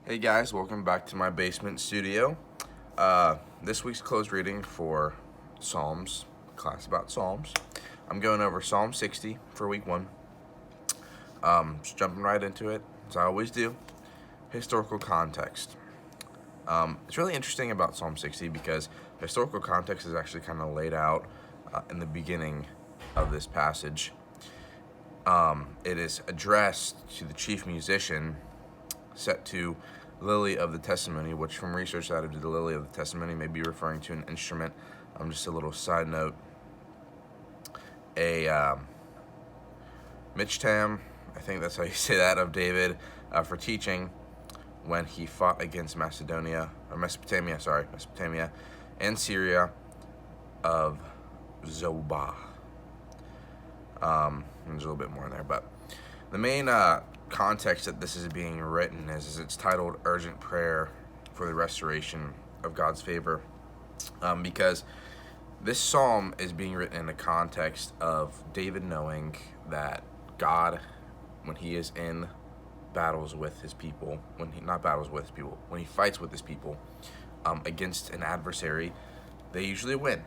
Hey guys, welcome back to my basement studio. This week's closed reading for Psalms, class about Psalms. I'm going over Psalm 60 for week one. Just jumping right into it, as I always do. Historical context. It's really interesting about Psalm 60 because historical context is actually kind of laid out in the beginning of this passage. It is addressed to the chief musician, set to Lily of the Testimony, which from research that I did, the Lily of the Testimony may be referring to an instrument. Just a little side note. A Michtam, I think that's how you say that, of David for teaching when he fought against Mesopotamia, and Syria of Zobah. There's a little bit more in there, but the main context that this is being written is it's titled Urgent Prayer for the Restoration of God's Favor, because this psalm is being written in the context of David knowing that God, when he is in battles with his people, when he fights with his people against an adversary, they usually win.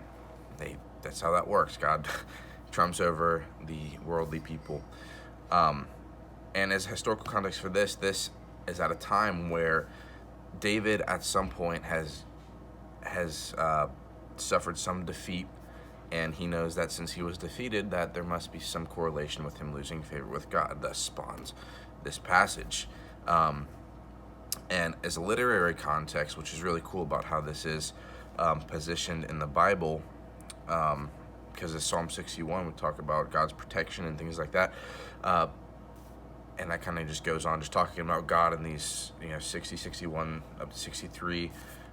That's how that works. God trumps over the worldly people. And as historical context for this is at a time where David at some point has suffered some defeat, and he knows that since he was defeated, that there must be some correlation with him losing favor with God. Thus spawns this passage. And as a literary context, which is really cool about how this is positioned in the Bible, because in Psalm 61 we talk about God's protection and things like that. And that kind of just goes on, just talking about God in these, 60, 61, up to 63,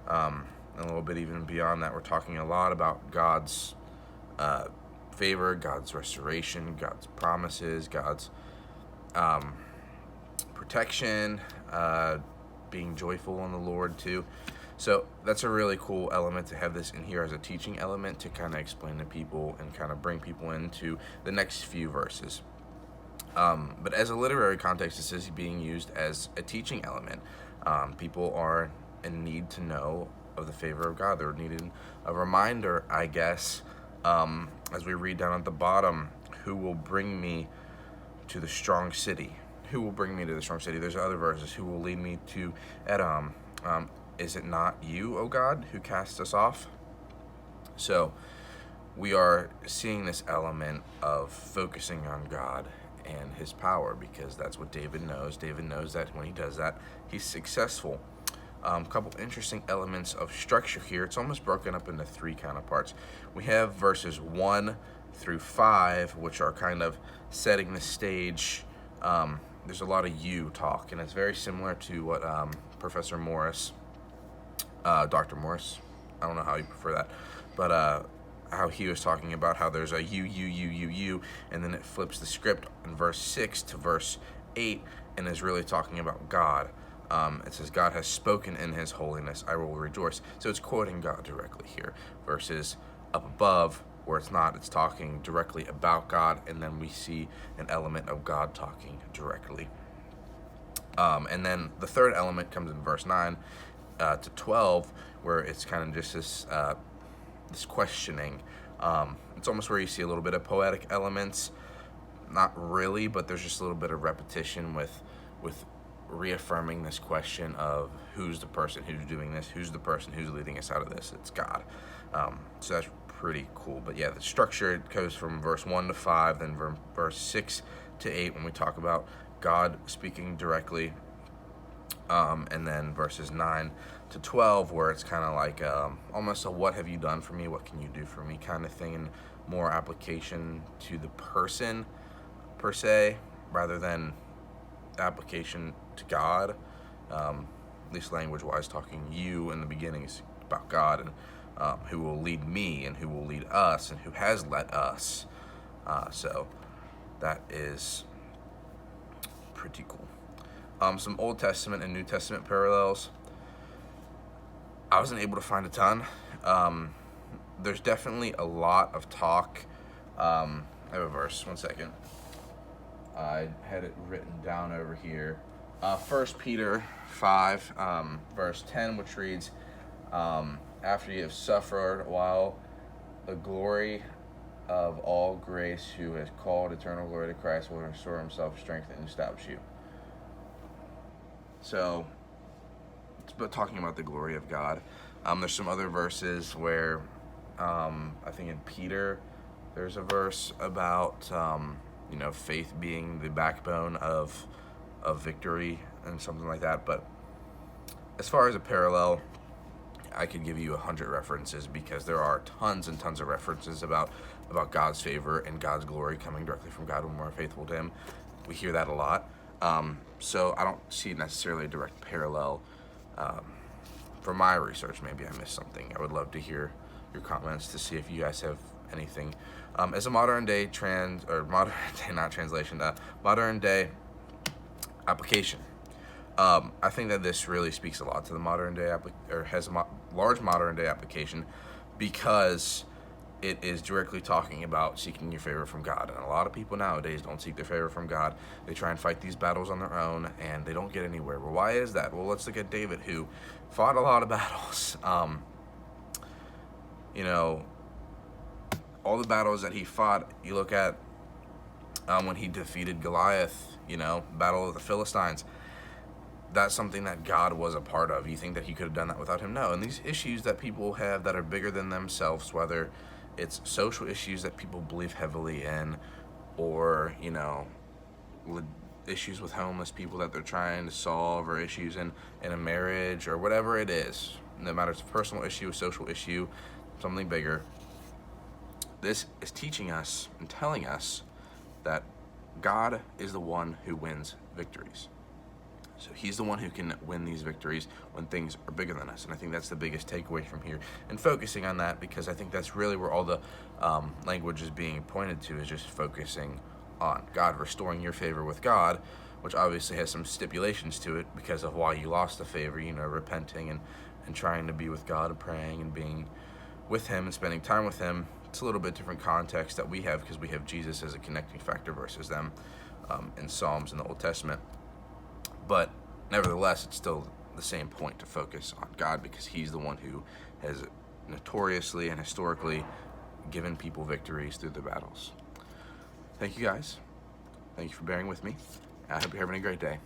and a little bit even beyond that. We're talking a lot about God's favor, God's restoration, God's promises, God's protection, being joyful in the Lord too. So that's a really cool element to have this in here as a teaching element to kind of explain to people and kind of bring people into the next few verses. But as a literary context, this is being used as a teaching element. People are in need to know of the favor of God. They're needing a reminder, I guess, as we read down at the bottom, who will bring me to the strong city? Who will bring me to the strong city? There's other verses. Who will lead me to Edom? Is it not you, O God, who cast us off? So we are seeing this element of focusing on God and his power, because that's what David knows. David knows that when he does that, he's successful. A couple interesting elements of structure here. It's almost broken up into three kind of parts. We have verses 1 through 5, which are kind of setting the stage. There's a lot of you talk, and it's very similar to what Professor Morris, Dr. Morris, I don't know how you prefer that, but how he was talking about how there's a you, and then it flips the script in verse 6 to verse 8 and is really talking about God. It says, God has spoken in his holiness, I will rejoice. So it's quoting God directly here, versus up above where it's not, it's talking directly about God, and then we see an element of God talking directly. And then the third element comes in verse 9 to 12, where it's kind of just this questioning. It's almost where you see a little bit of poetic elements. Not really, but there's just a little bit of repetition with reaffirming this question of who's the person who's doing this, who's the person who's leading us out of this. It's God. So that's pretty cool. But yeah, the structure, it goes from verse 1 to 5, then from verse 6 to 8 when we talk about God speaking directly, and then verses 9 to 12 where it's kind of like almost a what have you done for me, what can you do for me kind of thing, and more application to the person per se rather than application to God, at least language wise. Talking you in the beginning is about God, and who will lead me and who will lead us and who has led us. So that is pretty cool. Some Old Testament and New Testament parallels. I wasn't able to find a ton. There's definitely a lot of talk. I have a verse. One second. I had it written down over here. 1 Peter 5, verse 10, which reads, after you have suffered a while, the glory of all grace, who has called eternal glory to Christ, will restore himself, strengthen, and establish you. So, it's about talking about the glory of God. There's some other verses where, I think in Peter, there's a verse about, faith being the backbone of victory and something like that. But as far as a parallel, I could give you 100 references, because there are tons and tons of references about God's favor and God's glory coming directly from God when we're faithful to him. We hear that a lot. So I don't see necessarily a direct parallel. From my research, maybe I missed something. I would love to hear your comments to see if you guys have anything. As a modern day application, I think that this really speaks a lot to the modern day has a large modern day application, because it is directly talking about seeking your favor from God. And a lot of people nowadays don't seek their favor from God. They try and fight these battles on their own, and they don't get anywhere. Well, why is that? Well, let's look at David, who fought a lot of battles. All the battles that he fought, you look at when he defeated Goliath, Battle of the Philistines. That's something that God was a part of. You think that he could have done that without him? No. And these issues that people have that are bigger than themselves, whether it's social issues that people believe heavily in, or, issues with homeless people that they're trying to solve, or issues in a marriage, or whatever it is, no matter if it's a personal issue, a social issue, something bigger. This is teaching us and telling us that God is the one who wins victories. So he's the one who can win these victories when things are bigger than us. And I think that's the biggest takeaway from here. And focusing on that, because I think that's really where all the language is being pointed to, is just focusing on God, restoring your favor with God, which obviously has some stipulations to it because of why you lost the favor, repenting and trying to be with God and praying and being with him and spending time with him. It's a little bit different context that we have, because we have Jesus as a connecting factor versus them in Psalms in the Old Testament. But nevertheless, it's still the same point, to focus on God, because he's the one who has notoriously and historically given people victories through the battles. Thank you guys. Thank you for bearing with me. I hope you're having a great day.